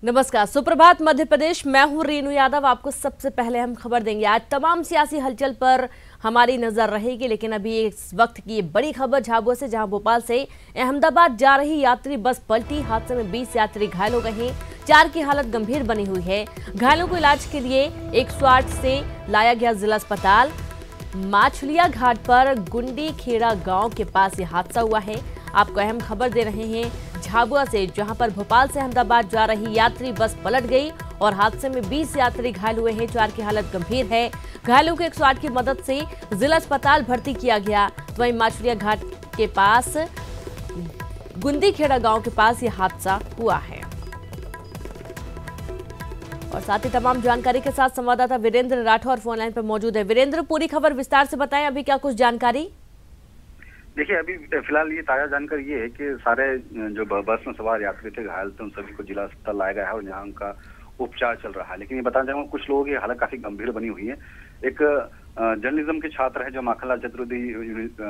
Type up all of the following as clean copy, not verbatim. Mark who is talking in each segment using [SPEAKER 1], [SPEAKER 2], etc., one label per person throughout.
[SPEAKER 1] नमस्कार, सुप्रभात मध्य प्रदेश। मैं हूं रेणु यादव। आपको सबसे पहले हम खबर देंगे। आज तमाम सियासी हलचल पर हमारी नजर रहेगी, लेकिन अभी इस वक्त की बड़ी खबर झाबुआ से, जहां भोपाल से अहमदाबाद जा रही यात्री बस पलटी। हादसे में 20 यात्री घायल हो गए हैं। 4 की हालत गंभीर बनी हुई है। घायलों को इलाज के लिए 108 से लाया गया जिला अस्पताल। माछलिया घाट पर गुंडी खेड़ा गांव के पास ये हादसा हुआ है। आपको अहम खबर दे रहे हैं झाबुआ से, जहां पर भोपाल से अहमदाबाद जा रही यात्री बस पलट गई और हादसे में 20 यात्री घायल हुए हैं। 4 की हालत गंभीर है। घायलों को 108 की मदद से जिला अस्पताल भर्ती किया गया। वहीं माछलिया घाट के पास गुंडी खेड़ा गांव के पास ये हादसा हुआ है। और साथ ही तमाम जानकारी के साथ संवाददाता वीरेंद्र राठौर फोन लाइन पर मौजूद है। वीरेंद्र, पूरी खबर विस्तार से बताएं, अभी क्या कुछ जानकारी?
[SPEAKER 2] देखिए, अभी फिलहाल ये ताजा जानकारी ये है कि सारे जो बस में सवार यात्री थे, घायल थे, उन सभी को जिला अस्पताल लाया गया है और यहाँ उनका उपचार चल रहा है। लेकिन ये बताना चाहूंगा, कुछ लोगों की हालत काफी गंभीर बनी हुई है। एक जर्नलिज्म के छात्र है जो माखनलाल चतुर्वेदी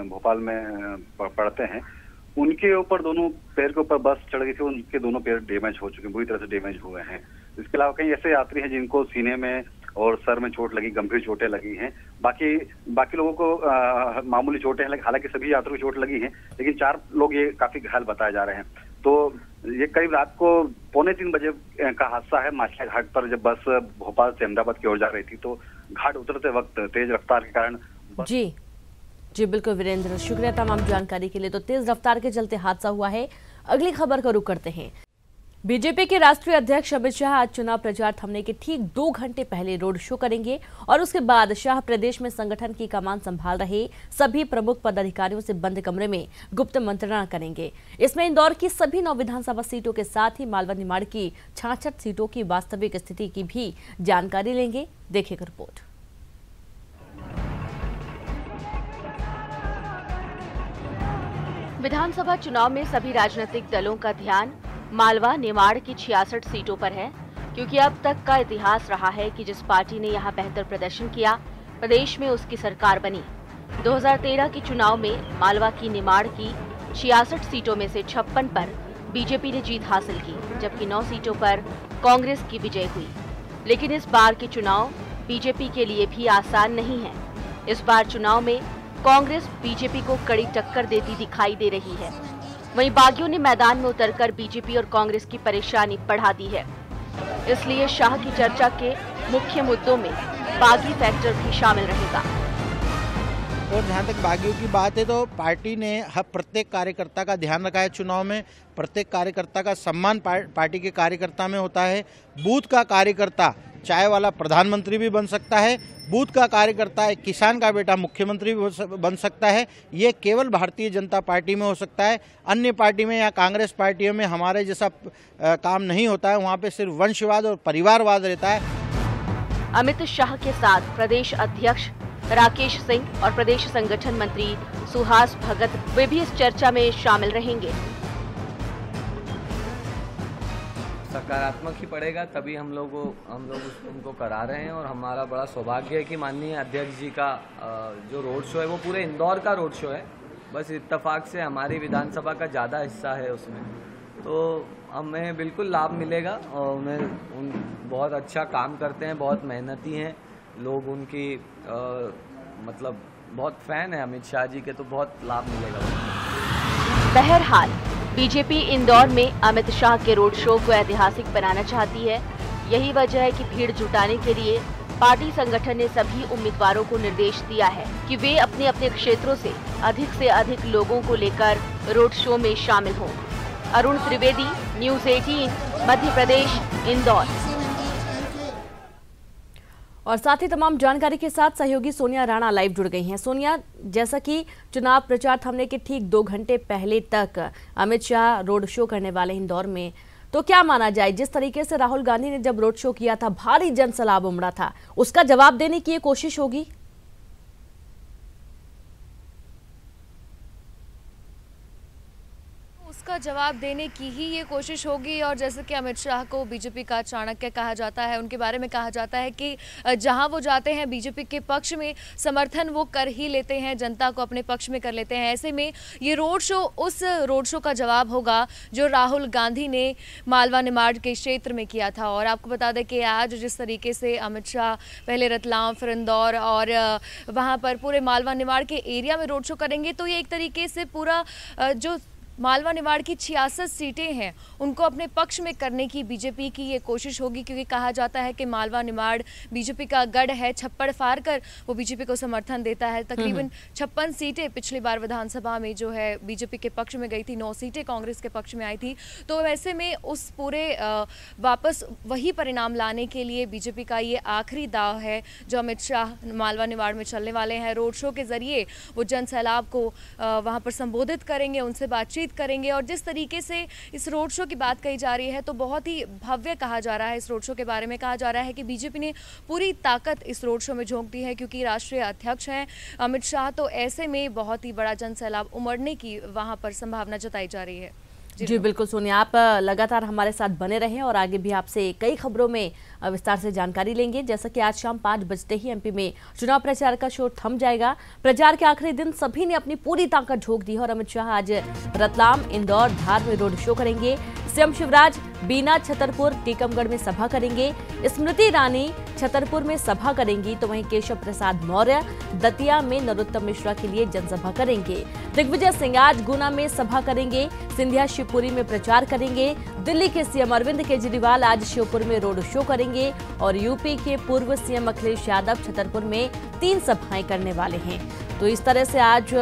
[SPEAKER 2] भोपाल में पढ़ते हैं, उनके ऊपर दोनों पैर के ऊपर बस चढ़ गई थी। उनके दोनों पैर डैमेज हो चुके हैं, बुरी तरह से डैमेज हुए हैं। इसके अलावा कई ऐसे यात्री हैं जिनको सीने में और सर में चोट लगी, गंभीर चोटें लगी हैं। बाकी लोगों को मामूली चोटें हैं, हालांकि सभी यात्रियों को चोट लगी हैं, लेकिन 4 लोग ये काफी घायल बताए जा रहे हैं। तो ये करीब रात को 2:45 बजे का हादसा है। माछलिया घाट पर जब बस भोपाल से अहमदाबाद की ओर जा रही थी, तो घाट उतरते वक्त तेज रफ्तार के कारण
[SPEAKER 1] जी बिल्कुल वीरेंद्र, शुक्रिया तमाम जानकारी के लिए। तो तेज रफ्तार के चलते हादसा हुआ है। अगली खबर का रुख करते हैं। बीजेपी के राष्ट्रीय अध्यक्ष अमित शाह आज चुनाव प्रचार थमने के ठीक 2 घंटे पहले रोड शो करेंगे और उसके बाद शाह प्रदेश में संगठन की कमान संभाल रहे सभी प्रमुख पदाधिकारियों से बंद कमरे में गुप्त मंत्रणा करेंगे। इसमें इंदौर की सभी 9 विधानसभा सीटों के साथ ही मालवा निमाड़ की 66 सीटों की वास्तविक स्थिति की भी जानकारी लेंगे। देखिए रिपोर्ट।
[SPEAKER 3] विधानसभा चुनाव में सभी राजनीतिक दलों का ध्यान मालवा निमाड़ की 66 सीटों पर है, क्योंकि अब तक का इतिहास रहा है कि जिस पार्टी ने यहां बेहतर प्रदर्शन किया, प्रदेश में उसकी सरकार बनी। 2013 के चुनाव में मालवा की निमाड़ की 66 सीटों में से 56 पर बीजेपी ने जीत हासिल की, जबकि 9 सीटों पर कांग्रेस की विजय हुई। लेकिन इस बार के चुनाव बीजेपी के लिए भी आसान नहीं है। इस बार चुनाव में कांग्रेस बीजेपी को कड़ी टक्कर देती दिखाई दे रही है। वहीं बागियों ने मैदान में उतरकर बीजेपी और कांग्रेस की परेशानी बढ़ा दी है। इसलिए शाह की चर्चा के मुख्य मुद्दों में बागी फैक्टर भी शामिल रहेगा।
[SPEAKER 4] और जहाँ तक बागियों की बात है, तो पार्टी ने प्रत्येक कार्यकर्ता का ध्यान रखा है। चुनाव में प्रत्येक कार्यकर्ता का सम्मान पार्टी के कार्यकर्ता में होता है। बूथ का कार्यकर्ता चाय वाला प्रधानमंत्री भी बन सकता है, बूथ का कार्यकर्ता एक किसान का बेटा मुख्यमंत्री भी बन सकता है। ये केवल भारतीय जनता पार्टी में हो सकता है। अन्य पार्टी में या कांग्रेस पार्टियों में हमारे जैसा काम नहीं होता है। वहाँ पे सिर्फ वंशवाद और परिवारवाद रहता है।
[SPEAKER 3] अमित शाह के साथ प्रदेश अध्यक्ष राकेश सिंह और प्रदेश संगठन मंत्री सुहास भगत वे भी इस चर्चा में शामिल रहेंगे।
[SPEAKER 5] सकारात्मक ही पड़ेगा, तभी हम लोग उनको करा रहे हैं। और हमारा बड़ा सौभाग्य है कि माननीय अध्यक्ष जी का जो रोड शो है वो पूरे इंदौर का रोड शो है। बस इत्तेफाक से हमारी विधानसभा का ज़्यादा हिस्सा है उसमें, तो हमें बिल्कुल लाभ मिलेगा। और उन बहुत अच्छा काम करते हैं, बहुत मेहनती हैं लोग, उनकी मतलब बहुत फैन है अमित शाह जी के, तो बहुत लाभ मिलेगा।
[SPEAKER 3] बहरहाल बीजेपी इंदौर में अमित शाह के रोड शो को ऐतिहासिक बनाना चाहती है। यही वजह है कि भीड़ जुटाने के लिए पार्टी संगठन ने सभी उम्मीदवारों को निर्देश दिया है कि वे अपने अपने क्षेत्रों से अधिक लोगों को लेकर रोड शो में शामिल हों। अरुण त्रिवेदी, न्यूज़ 18, मध्य प्रदेश, इंदौर।
[SPEAKER 1] और साथ ही तमाम जानकारी के साथ सहयोगी सोनिया राणा लाइव जुड़ गई हैं। सोनिया, जैसा कि चुनाव प्रचार थमने के ठीक 2 घंटे पहले तक अमित शाह रोड शो करने वाले इंदौर में, तो क्या माना जाए, जिस तरीके से राहुल गांधी ने जब रोड शो किया था, भारी जनसैलाब उमड़ा था, उसका जवाब देने की ये कोशिश होगी?
[SPEAKER 6] उसका जवाब देने की ही ये कोशिश होगी। और जैसे कि अमित शाह को बीजेपी का चाणक्य कहा जाता है, उनके बारे में कहा जाता है कि जहां वो जाते हैं बीजेपी के पक्ष में समर्थन वो कर ही लेते हैं, जनता को अपने पक्ष में कर लेते हैं। ऐसे में ये रोड शो उस रोड शो का जवाब होगा जो राहुल गांधी ने मालवा निमाड़ के क्षेत्र में किया था। और आपको बता दें कि आज जिस तरीके से अमित शाह पहले रतलाम, फिर इंदौर और वहां पर पूरे मालवा निमाड़ के एरिया में रोड शो करेंगे, तो ये एक तरीके से पूरा जो मालवा निमाड़ की 66 सीटें हैं उनको अपने पक्ष में करने की बीजेपी की ये कोशिश होगी, क्योंकि कहा जाता है कि मालवा निमाड़ बीजेपी का गढ़ है। छप्पड़ फाड़ कर वो बीजेपी को समर्थन देता है। तकरीबन 56 सीटें पिछली बार विधानसभा में जो है बीजेपी के पक्ष में गई थी, 9 सीटें कांग्रेस के पक्ष में आई थी। तो ऐसे में उस पूरे वापस वही परिणाम लाने के लिए बीजेपी का ये आखिरी दाव है जो अमित शाह मालवा निमाड़ में चलने वाले हैं। रोड शो के जरिए वो जन सैलाब को वहाँ पर संबोधित करेंगे, उनसे बातचीत करेंगे। और जिस तरीके से इस रोड शो की बात कही जा रही है तो बहुत ही भव्य कहा जा रहा है। इस रोड शो के बारे में कहा जा रहा है कि बीजेपी ने पूरी ताकत इस रोड शो में झोंक दी है, क्योंकि राष्ट्रीय अध्यक्ष हैं अमित शाह। तो ऐसे में बहुत ही बड़ा जन सैलाब उमड़ने की वहां पर संभावना जताई जा रही है।
[SPEAKER 1] जी बिल्कुल सोनिया, आप लगातार हमारे साथ बने रहें और आगे भी आपसे कई खबरों में विस्तार से जानकारी लेंगे। जैसा कि आज शाम 5 बजते ही एमपी में चुनाव प्रचार का शोर थम जाएगा। प्रचार के आखिरी दिन सभी ने अपनी पूरी ताकत झोंक दी है और अमित शाह आज रतलाम, इंदौर, धार में रोड शो करेंगे। सीएम शिवराज बीना, छतरपुर, टीकमगढ़ में सभा करेंगे। स्मृति ईरानी छतरपुर में सभा करेंगी, तो वहीं केशव प्रसाद मौर्य दतिया में नरोत्तम मिश्रा के लिए जनसभा करेंगे। दिग्विजय सिंह आज गुना में सभा करेंगे। सिंधिया शिवपुरी में प्रचार करेंगे। दिल्ली के सीएम अरविंद केजरीवाल आज शिवपुर में रोड शो करेंगे और यूपी के पूर्व सीएम अखिलेश यादव छतरपुर में 3 सभाएं करने वाले हैं। तो इस तरह से आज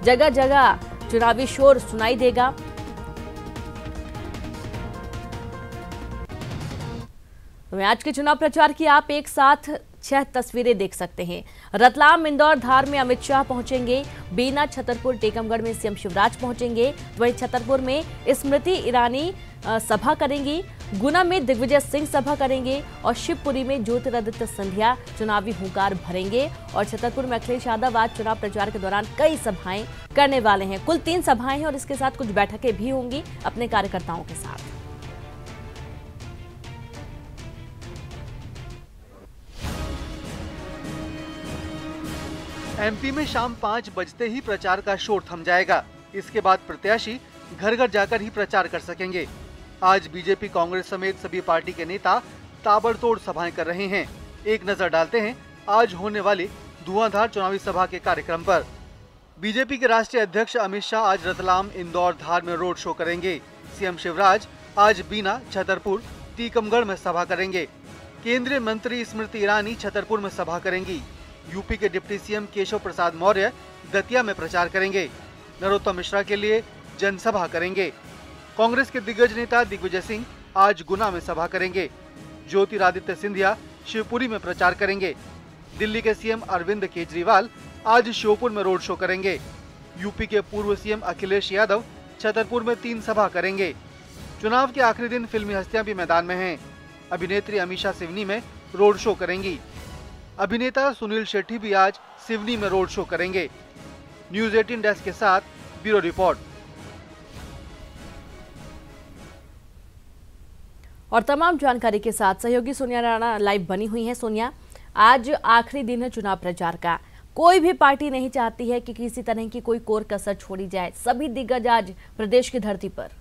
[SPEAKER 1] जगह जगह चुनावी शोर सुनाई देगा। तो आज के चुनाव प्रचार की आप एक साथ 6 तस्वीरें देख सकते हैं। रतलाम, इंदौर, धार में अमित शाह पहुंचेंगे। बीना, छतरपुर, टीकमगढ़ में सीएम शिवराज पहुंचेंगे। वहीं छतरपुर में स्मृति ईरानी सभा करेंगी। गुना में दिग्विजय सिंह सभा करेंगे और शिवपुरी में ज्योतिरादित्य सिंधिया चुनावी हुंकार भरेंगे। और छतरपुर में अखिलेश यादव आज चुनाव प्रचार के दौरान कई सभाएं करने वाले हैं। कुल 3 सभाएं हैं और इसके साथ कुछ बैठकें भी होंगी अपने कार्यकर्ताओं के साथ।
[SPEAKER 7] एमपी में शाम 5 बजते ही प्रचार का शोर थम जाएगा। इसके बाद प्रत्याशी घर घर जाकर ही प्रचार कर सकेंगे। आज बीजेपी, कांग्रेस समेत सभी पार्टी के नेता ताबड़तोड़ सभाएं कर रहे हैं। एक नजर डालते हैं आज होने वाली धुआंधार चुनावी सभा के कार्यक्रम पर। बीजेपी के राष्ट्रीय अध्यक्ष अमित शाह आज रतलाम, इंदौर, धार में रोड शो करेंगे। सीएम शिवराज आज बीना, छतरपुर, टीकमगढ़ में सभा करेंगे। केंद्रीय मंत्री स्मृति ईरानी छतरपुर में सभा करेंगी। यूपी के डिप्टी सीएम केशव प्रसाद मौर्य दतिया में प्रचार करेंगे। नरोत्तम मिश्रा के लिए जनसभा करेंगे। कांग्रेस के दिग्गज नेता दिग्विजय सिंह आज गुना में सभा करेंगे। ज्योतिरादित्य सिंधिया शिवपुरी में प्रचार करेंगे। दिल्ली के सीएम अरविंद केजरीवाल आज श्योपुर में रोड शो करेंगे। यूपी के पूर्व सीएम अखिलेश यादव छतरपुर में 3 सभा करेंगे। चुनाव के आखिरी दिन फिल्मी हस्तियां भी मैदान में हैं। अभिनेत्री अमीषा सिवनी में रोड शो करेंगी। अभिनेता सुनील शेट्टी भी आज सिवनी में रोड शो करेंगे। न्यूज़ 18 डेस्क के साथ ब्यूरो रिपोर्ट।
[SPEAKER 1] और तमाम जानकारी के साथ सहयोगी सोनिया राणा लाइव बनी हुई है। सोनिया, आज आखिरी दिन है चुनाव प्रचार का। कोई भी पार्टी नहीं चाहती है कि किसी तरह की कोई कोर कसर छोड़ी जाए। सभी दिग्गज आज प्रदेश की धरती पर।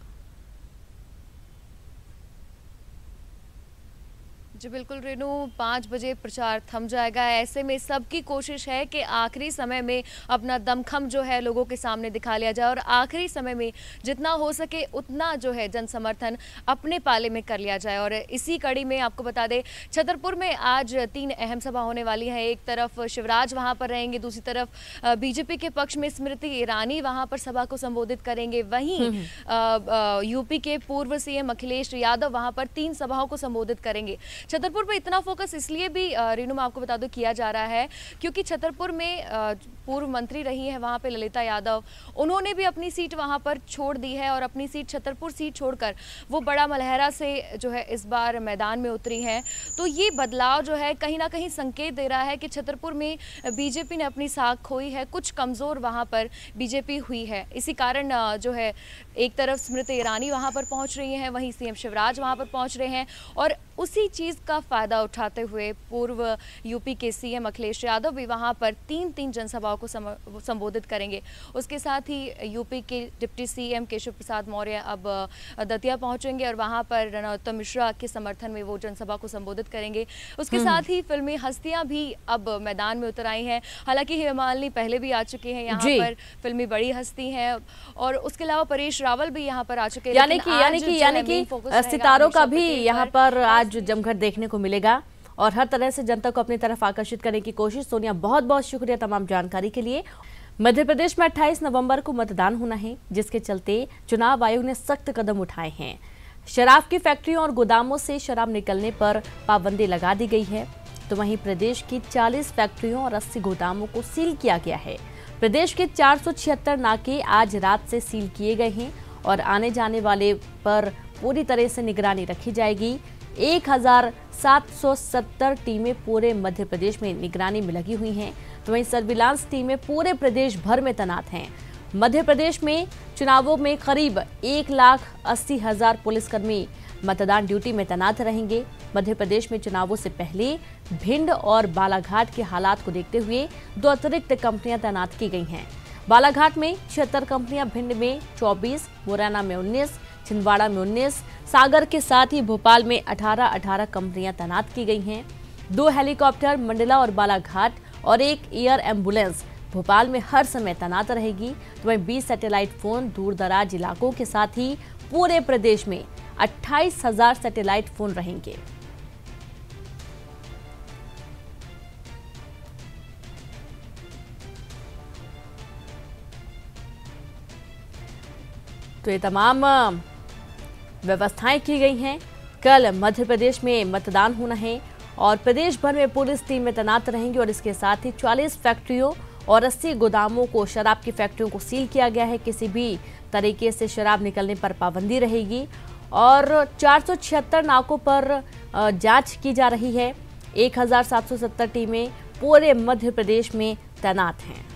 [SPEAKER 6] जी बिल्कुल रेनू, 5 बजे प्रचार थम जाएगा। ऐसे में सबकी कोशिश है कि आखिरी समय में अपना दमखम जो है लोगों के सामने दिखा लिया जाए और आखिरी समय में जितना हो सके उतना जो है जन समर्थन अपने पाले में कर लिया जाए। और इसी कड़ी में आपको बता दें, छतरपुर में आज 3 अहम सभा होने वाली है। एक तरफ शिवराज वहां पर रहेंगे, दूसरी तरफ बीजेपी के पक्ष में स्मृति ईरानी वहां पर सभा को संबोधित करेंगे। वहीं यूपी के पूर्व सीएम अखिलेश यादव वहां पर 3 सभाओं को संबोधित करेंगे। छतरपुर पर इतना फोकस इसलिए भी रीनू मैं आपको बता दूं किया जा रहा है क्योंकि छतरपुर में पूर्व मंत्री रही है वहाँ पे ललिता यादव, उन्होंने भी अपनी सीट वहाँ पर छोड़ दी है और अपनी सीट छतरपुर सीट छोड़कर वो बड़ा मलहरा से जो है इस बार मैदान में उतरी हैं। तो ये बदलाव जो है कहीं ना कहीं संकेत दे रहा है कि छतरपुर में बीजेपी ने अपनी साख खोई है, कुछ कमज़ोर वहाँ पर बीजेपी हुई है। इसी कारण जो है एक तरफ स्मृति ईरानी वहाँ पर पहुँच रही हैं, वहीं सीएम शिवराज वहाँ पर पहुँच रहे हैं और उसी चीज़ का फ़ायदा उठाते हुए पूर्व यूपी के सीएम अखिलेश यादव भी वहाँ पर तीन जनसभाओं को संबोधित करेंगे। उसके साथ ही यूपी के डिप्टी सीएम केशव प्रसाद मौर्य अब दतिया पहुँचेंगे और वहाँ पर नरोत्तम मिश्रा के समर्थन में वो जनसभा को संबोधित करेंगे। उसके साथ ही फिल्मी हस्तियाँ भी अब मैदान में उतर आई हैं। हालांकि हेमा मालिनी पहले भी आ चुके हैं यहाँ पर, फिल्मी बड़ी हस्ती हैं और उसके अलावा परेश रावल भी यहाँ पर आ चुके हैं।
[SPEAKER 1] यानी कि सितारों का भी यहाँ पर आज जमघट देखने को मिलेगा और हर तरह से जनता को अपनी तरफ आकर्षित करने की कोशिश। सोनिया, बहुत बहुत शुक्रिया तमाम जानकारी के लिए। मध्य प्रदेश में 28 नवंबर को मतदान होना है, जिसके चलते चुनाव आयोग ने सख्त कदम उठाए हैं। शराब की फैक्ट्रियों और गोदामों से शराब निकलने पर पाबंदी लगा दी गई है, तो वहीं प्रदेश की 40 फैक्ट्रियों और 80 गोदामों को सील किया गया है। प्रदेश के 476 नाके आज रात से सील किए गए हैं और आने जाने वाले पर पूरी तरह से निगरानी रखी जाएगी। 1770 टीमें पूरे मध्य प्रदेश में निगरानी में लगी हुई हैं, तो वहीं सर्विलांस टीमें पूरे प्रदेश भर में तैनात हैं। मध्य प्रदेश में चुनावों में करीब 1,80,000 पुलिसकर्मी मतदान ड्यूटी में तैनात रहेंगे। मध्य प्रदेश में चुनावों से पहले भिंड और बालाघाट के हालात को देखते हुए 2 अतिरिक्त कंपनियां तैनात की गई हैं। बालाघाट में 76 कंपनियां, भिंड में 24, मुरैना में 19, छिंदवाड़ा में 19, सागर के साथ ही भोपाल में 18 कंपनियां तैनात की गई हैं। 2 हेलीकॉप्टर मंडला और बालाघाट और 1 एयर एम्बुलेंस भोपाल में हर समय तैनात रहेगी। तो वहीं 20 सैटेलाइट फोन दूर दराज इलाकों के साथ ही पूरे प्रदेश में 28,000 सैटेलाइट फोन रहेंगे। तो ये तमाम व्यवस्थाएं की गई हैं। कल मध्य प्रदेश में मतदान होना है और प्रदेश भर में पुलिस टीम में तैनात रहेंगे और इसके साथ ही 40 फैक्ट्रियों और 80 गोदामों को, शराब की फैक्ट्रियों को सील किया गया है। किसी भी तरीके से शराब निकलने पर पाबंदी रहेगी और 476 नाकों पर जांच की जा रही है। 1770 टीमें पूरे मध्य प्रदेश में तैनात हैं।